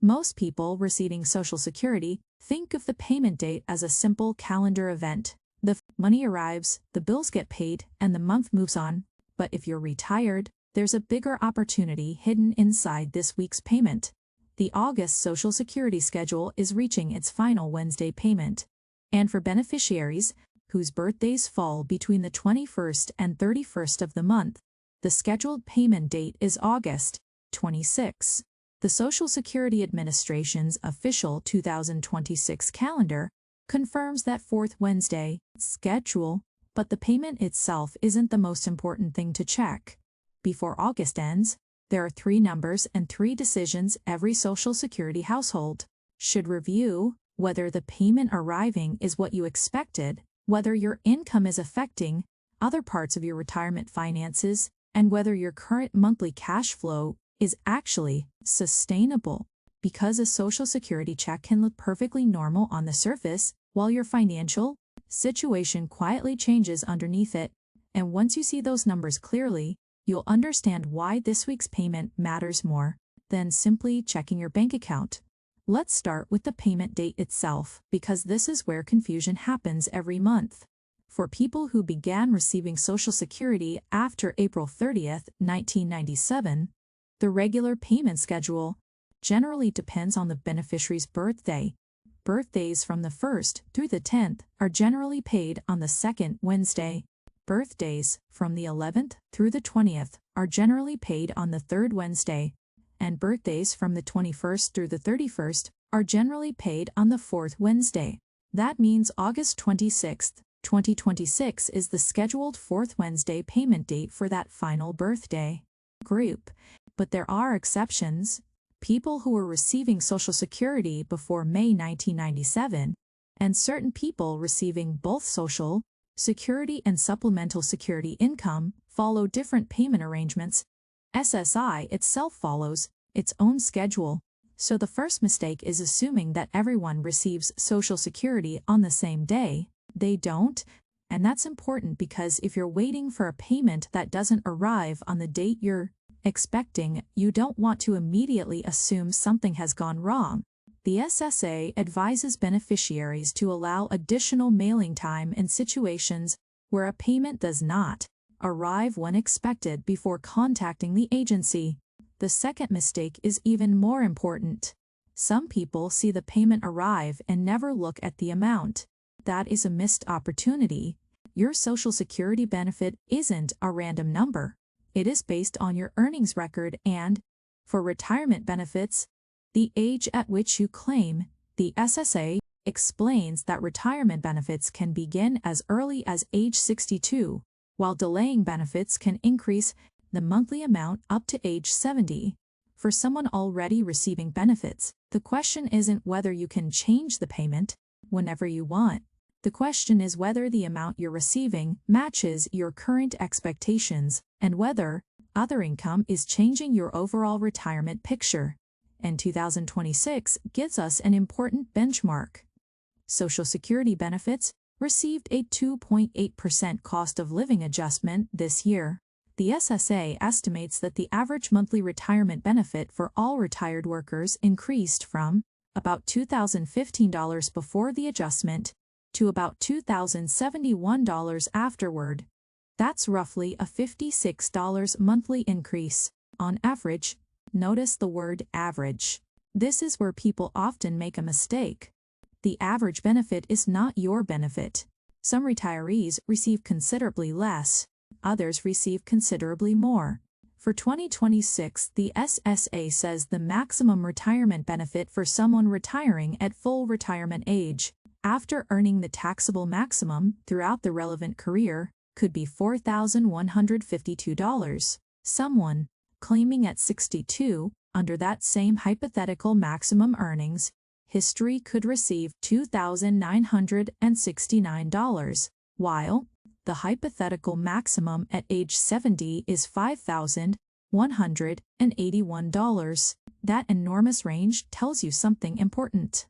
Most people receiving Social Security think of the payment date as a simple calendar event. The money arrives, the bills get paid, and the month moves on. But if you're retired, there's a bigger opportunity hidden inside this week's payment. The August Social Security schedule is reaching its final Wednesday payment. And for beneficiaries, whose birthdays fall between the 21st and 31st of the month, the scheduled payment date is August 26. The Social Security Administration's official 2026 calendar confirms that fourth Wednesday schedule, but the payment itself isn't the most important thing to check. Before August ends, there are 3 numbers and 3 decisions every Social Security household should review: whether the payment arriving is what you expected, whether your income is affecting other parts of your retirement finances, and whether your current monthly cash flow is actually sustainable. Because a Social Security check can look perfectly normal on the surface, while your financial situation quietly changes underneath it, and once you see those numbers clearly, you'll understand why this week's payment matters more than simply checking your bank account. Let's start with the payment date itself, because this is where confusion happens every month. For people who began receiving Social Security after April 30th, 1997, the regular payment schedule generally depends on the beneficiary's birthday. Birthdays from the 1st through the 10th are generally paid on the 2nd Wednesday. Birthdays from the 11th through the 20th are generally paid on the 3rd Wednesday, and birthdays from the 21st through the 31st are generally paid on the 4th Wednesday. That means August 26th, 2026 is the scheduled 4th Wednesday payment date for that final birthday group. But there are exceptions. People who were receiving Social Security before May 1997, and certain people receiving both Social Security and Supplemental Security income follow different payment arrangements. SSI itself follows its own schedule, so the first mistake is assuming that everyone receives Social Security on the same day. They don't, and that's important because if you're waiting for a payment that doesn't arrive on the date you're expecting, you don't want to immediately assume something has gone wrong. The SSA advises beneficiaries to allow additional mailing time in situations where a payment does not arrive when expected before contacting the agency. The second mistake is even more important. Some people see the payment arrive and never look at the amount. That is a missed opportunity. Your Social Security benefit isn't a random number. It is based on your earnings record and, for retirement benefits, the age at which you claim. The SSA explains that retirement benefits can begin as early as age 62, while delaying benefits can increase the monthly amount up to age 70. For someone already receiving benefits, the question isn't whether you can change the payment whenever you want. The question is whether the amount you're receiving matches your current expectations and whether other income is changing your overall retirement picture. And 2026 gives us an important benchmark. Social Security benefits received a 2.8% cost of living adjustment this year. The SSA estimates that the average monthly retirement benefit for all retired workers increased from about $2,015 before the adjustment to about $2,071 afterward. That's roughly a $56 monthly increase, on average. Notice the word average. This is where people often make a mistake. The average benefit is not your benefit. Some retirees receive considerably less, others receive considerably more. For 2026, the SSA says the maximum retirement benefit for someone retiring at full retirement age, after earning the taxable maximum throughout the relevant career, could be $4,152. Someone claiming at 62, under that same hypothetical maximum earnings history, could receive $2,969, while the hypothetical maximum at age 70 is $5,181. That enormous range tells you something important.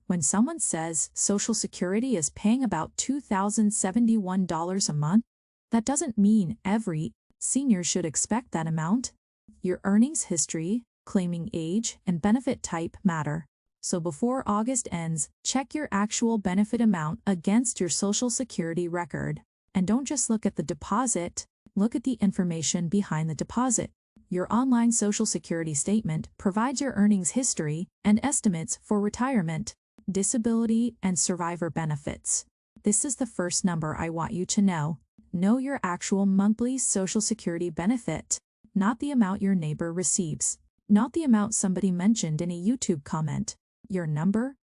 When someone says Social Security is paying about $2,071 a month, that doesn't mean every senior should expect that amount. Your earnings history claiming age and benefit type matter. So before August ends, check your actual benefit amount against your Social Security record. And don't just look at the deposit, look at the information behind the deposit. Your online Social Security statement provides your earnings history and estimates for retirement, disability, and survivor benefits. This is the first number I want you to know. Know your actual monthly Social Security benefit, not the amount your neighbor receives, not the amount somebody mentioned in a YouTube comment. Your number,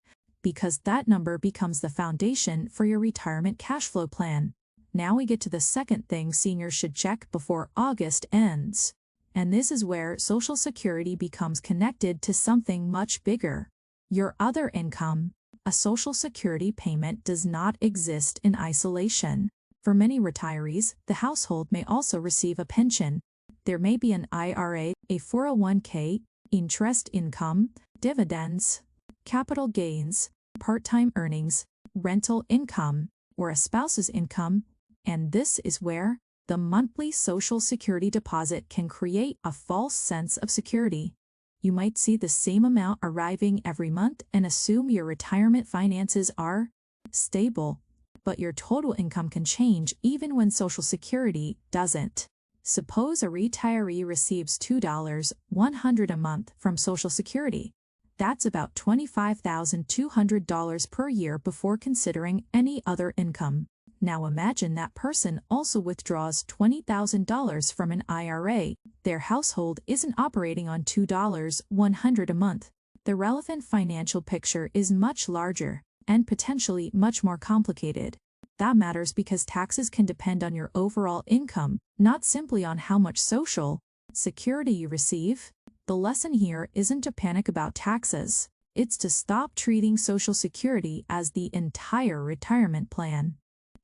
because that number becomes the foundation for your retirement cash flow plan. Now we get to the second thing seniors should check before August ends. And this is where Social Security becomes connected to something much bigger. Your other income. A Social Security payment does not exist in isolation. For many retirees, the household may also receive a pension. There may be an IRA, a 401k, interest income, dividends, capital gains, part-time earnings, rental income, or a spouse's income, and this is where the monthly Social Security deposit can create a false sense of security. You might see the same amount arriving every month and assume your retirement finances are stable, but your total income can change even when Social Security doesn't. Suppose a retiree receives $2,100 a month from Social Security. That's about $25,200 per year before considering any other income. Now imagine that person also withdraws $20,000 from an IRA. Their household isn't operating on $2,100 a month. The relevant financial picture is much larger and potentially much more complicated. That matters because taxes can depend on your overall income, not simply on how much Social Security you receive. The lesson here isn't to panic about taxes. It's to stop treating Social Security as the entire retirement plan.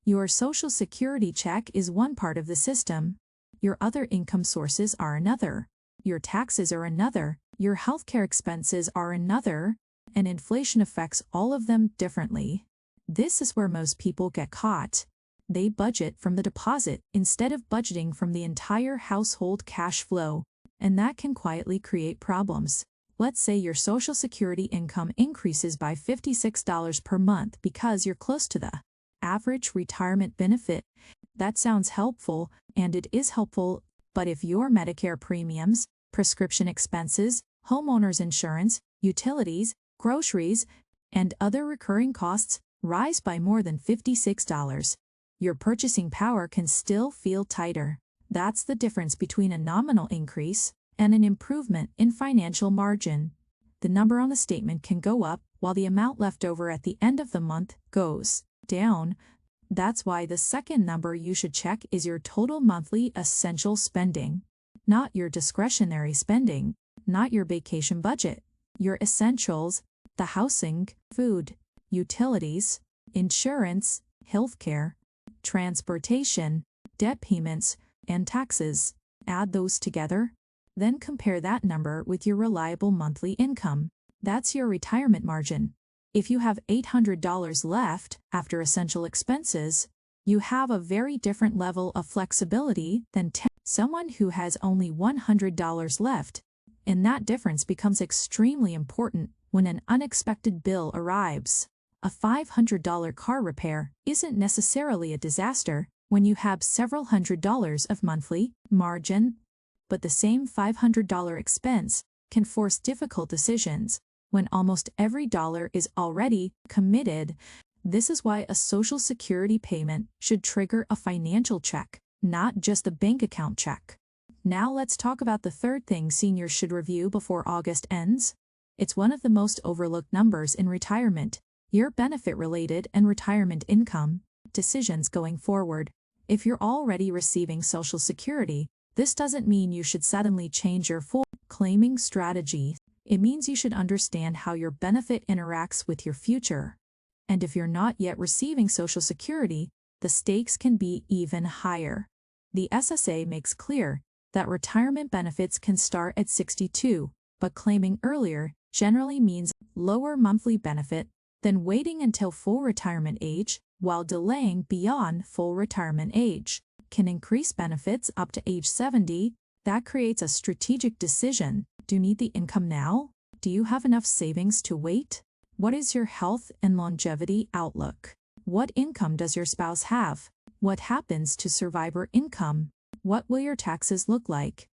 Your Social Security check is one part of the system. Your other income sources are another. Your taxes are another. Your healthcare expenses are another. And inflation affects all of them differently. This is where most people get caught. They budget from the deposit instead of budgeting from the entire household cash flow, and that can quietly create problems. Let's say your Social Security income increases by $56 per month because you're close to the average retirement benefit. That sounds helpful, and it is helpful, but if your Medicare premiums, prescription expenses, homeowners insurance, utilities, groceries, and other recurring costs rise by more than $56, your purchasing power can still feel tighter. That's the difference between a nominal increase and an improvement in financial margin. The number on the statement can go up while the amount left over at the end of the month goes down. That's why the second number you should check is your total monthly essential spending, not your discretionary spending, not your vacation budget. Your essentials, the housing, food, utilities, insurance, healthcare, transportation, debt payments, and taxes. Add those together, then compare that number with your reliable monthly income. That's your retirement margin. If you have $800 left after essential expenses, you have a very different level of flexibility than someone who has only $100 left, and that difference becomes extremely important when an unexpected bill arrives. A $500 car repair isn't necessarily a disaster when you have several $100s of monthly margin, but the same $500 expense can force difficult decisions when almost every dollar is already committed. This is why a Social Security payment should trigger a financial check, not just a bank account check. Now let's talk about the third thing seniors should review before August ends. It's one of the most overlooked numbers in retirement: your benefit-related and retirement income decisions going forward. If you're already receiving Social Security, this doesn't mean you should suddenly change your full claiming strategy. It means you should understand how your benefit interacts with your future. And if you're not yet receiving Social Security, the stakes can be even higher. The SSA makes clear that retirement benefits can start at 62, but claiming earlier generally means lower monthly benefit than waiting until full retirement age, while delaying beyond full retirement age can increase benefits up to age 70. That creates a strategic decision. Do you need the income now? Do you have enough savings to wait? What is your health and longevity outlook? What income does your spouse have? What happens to survivor income? What will your taxes look like?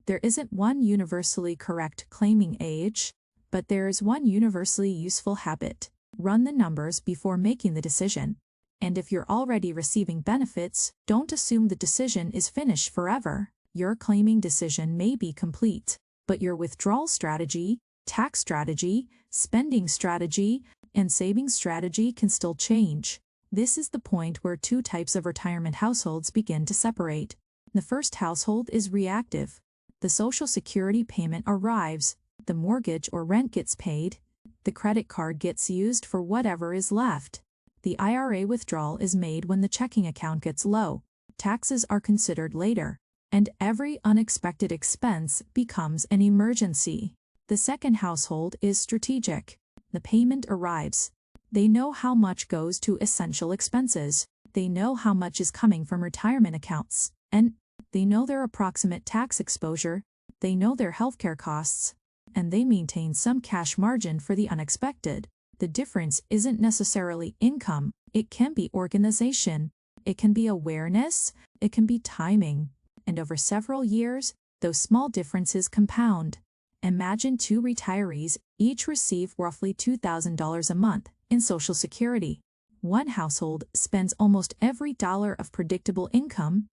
There isn't one universally correct claiming age, but there is one universally useful habit. Run the numbers before making the decision. And if you're already receiving benefits, don't assume the decision is finished forever. Your claiming decision may be complete, but your withdrawal strategy, tax strategy, spending strategy, and saving strategy can still change. This is the point where two types of retirement households begin to separate. The first household is reactive. The Social Security payment arrives, the mortgage or rent gets paid, the credit card gets used for whatever is left. The IRA withdrawal is made when the checking account gets low, taxes are considered later, and every unexpected expense becomes an emergency. The second household is strategic. The payment arrives. They know how much goes to essential expenses. They know how much is coming from retirement accounts. And they know their approximate tax exposure. They know their healthcare costs. And they maintain some cash margin for the unexpected. The difference isn't necessarily income. It can be organization. It can be awareness. It can be timing. And over several years, those small differences compound. Imagine two retirees each receive roughly $2,000 a month in Social Security. One household spends almost every dollar of predictable income.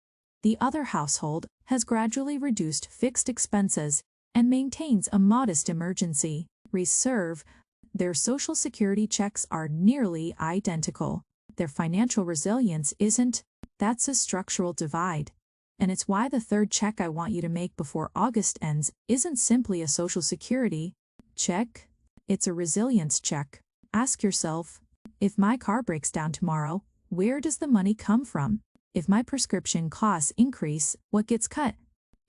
The other household has gradually reduced fixed expenses and maintains a modest emergency reserve. Their Social Security checks are nearly identical. Their financial resilience isn't. That's a structural divide. And it's why the third check I want you to make before August ends isn't simply a Social Security check. It's a resilience check. Ask yourself, if my car breaks down tomorrow, where does the money come from? If my prescription costs increase, what gets cut?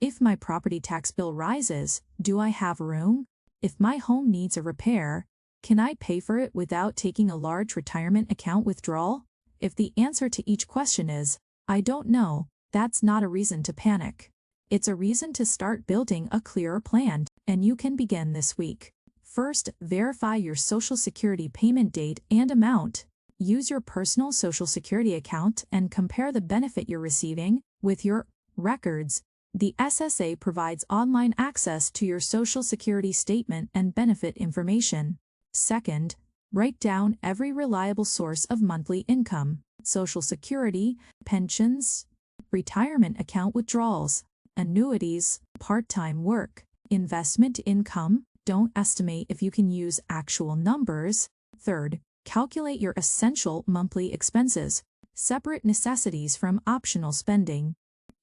If my property tax bill rises, do I have room? If my home needs a repair, can I pay for it without taking a large retirement account withdrawal? If the answer to each question is, I don't know, that's not a reason to panic. It's a reason to start building a clearer plan, and you can begin this week. First, verify your Social Security payment date and amount. Use your personal Social Security account and compare the benefit you're receiving with your records. The SSA provides online access to your Social Security statement and benefit information. Second, write down every reliable source of monthly income: Social Security, pensions, retirement account withdrawals, annuities, part-time work, investment income. Don't estimate if you can use actual numbers. Third, calculate your essential monthly expenses. Separate necessities from optional spending.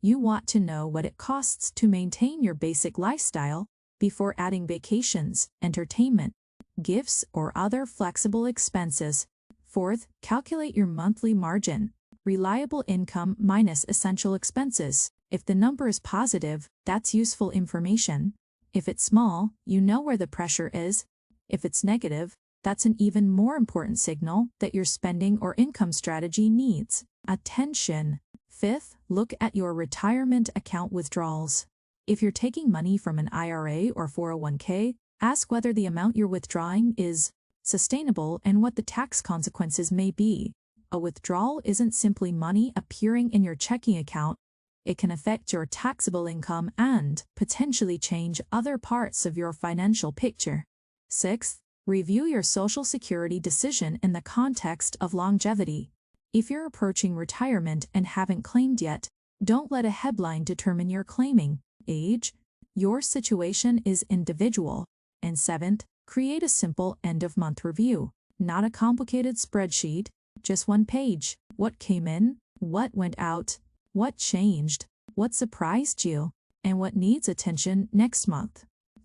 You want to know what it costs to maintain your basic lifestyle before adding vacations, entertainment, gifts, or other flexible expenses. Fourth, calculate your monthly margin. Reliable income minus essential expenses. If the number is positive, that's useful information. If it's small, you know where the pressure is. If it's negative, that's an even more important signal that your spending or income strategy needs attention. Fifth, look at your retirement account withdrawals. If you're taking money from an IRA or 401k, ask whether the amount you're withdrawing is sustainable and what the tax consequences may be. A withdrawal isn't simply money appearing in your checking account. It can affect your taxable income and potentially change other parts of your financial picture. Sixth, review your Social Security decision in the context of longevity. If you're approaching retirement and haven't claimed yet, don't let a headline determine your claiming age. Your situation is individual. And seventh, create a simple end-of-month review, not a complicated spreadsheet. Just one page. What came in? What went out? What changed? What surprised you? And what needs attention next month?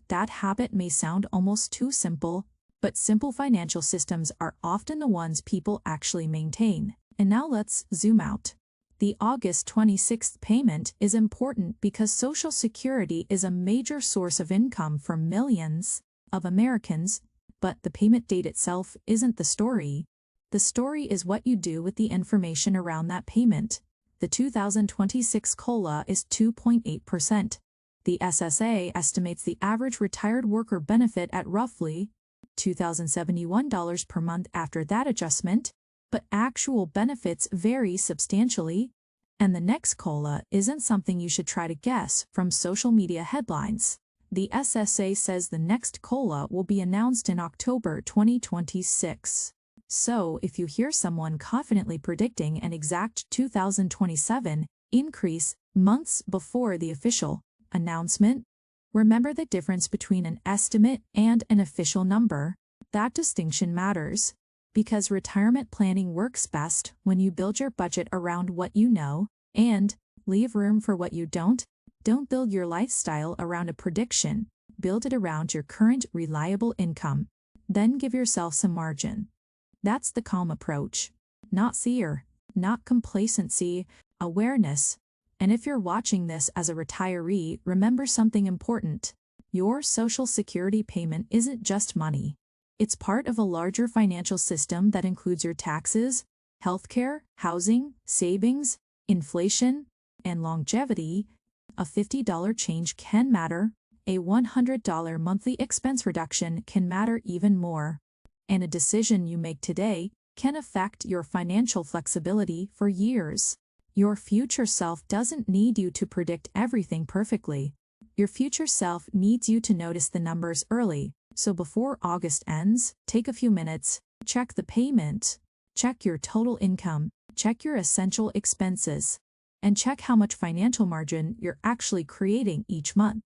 That habit may sound almost too simple, but simple financial systems are often the ones people actually maintain. And now let's zoom out. The August 26th payment is important because Social Security is a major source of income for millions of Americans, but the payment date itself isn't the story. The story is what you do with the information around that payment. The 2026 COLA is 2.8%. The SSA estimates the average retired worker benefit at roughly $2,071 per month after that adjustment, but actual benefits vary substantially. And the next COLA isn't something you should try to guess from social media headlines. The SSA says the next COLA will be announced in October 2026. So if you hear someone confidently predicting an exact 2027 increase months before the official announcement, remember the difference between an estimate and an official number. That distinction matters, because retirement planning works best when you build your budget around what you know and leave room for what you don't. Don't build your lifestyle around a prediction. Build it around your current reliable income. Then give yourself some margin. That's the calm approach. Not fear, not complacency, awareness. And if you're watching this as a retiree, remember something important. Your Social Security payment isn't just money. It's part of a larger financial system that includes your taxes, healthcare, housing, savings, inflation, and longevity. A $50 change can matter. A $100 monthly expense reduction can matter even more. And a decision you make today can affect your financial flexibility for years. Your future self doesn't need you to predict everything perfectly. Your future self needs you to notice the numbers early. So before August ends, take a few minutes, check the payment, check your total income, check your essential expenses, and check how much financial margin you're actually creating each month.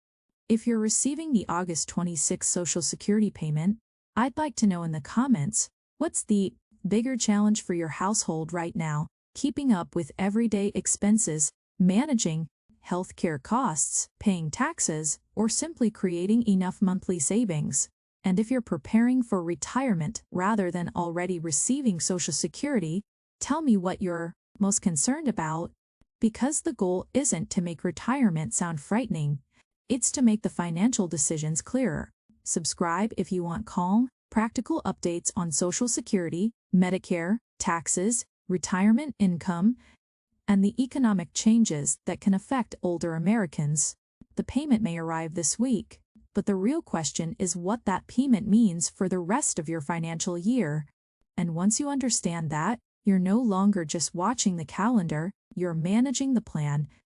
If you're receiving the August 26 Social Security payment, I'd like to know in the comments, what's the bigger challenge for your household right now? Keeping up with everyday expenses, managing healthcare costs, paying taxes, or simply creating enough monthly savings? And if you're preparing for retirement rather than already receiving Social Security, tell me what you're most concerned about. Because the goal isn't to make retirement sound frightening, it's to make the financial decisions clearer. Subscribe if you want calm, practical updates on Social Security, Medicare, taxes, retirement income, and the economic changes that can affect older Americans. The payment may arrive this week, but the real question is what that payment means for the rest of your financial year. And once you understand that, you're no longer just watching the calendar, you're managing the plan,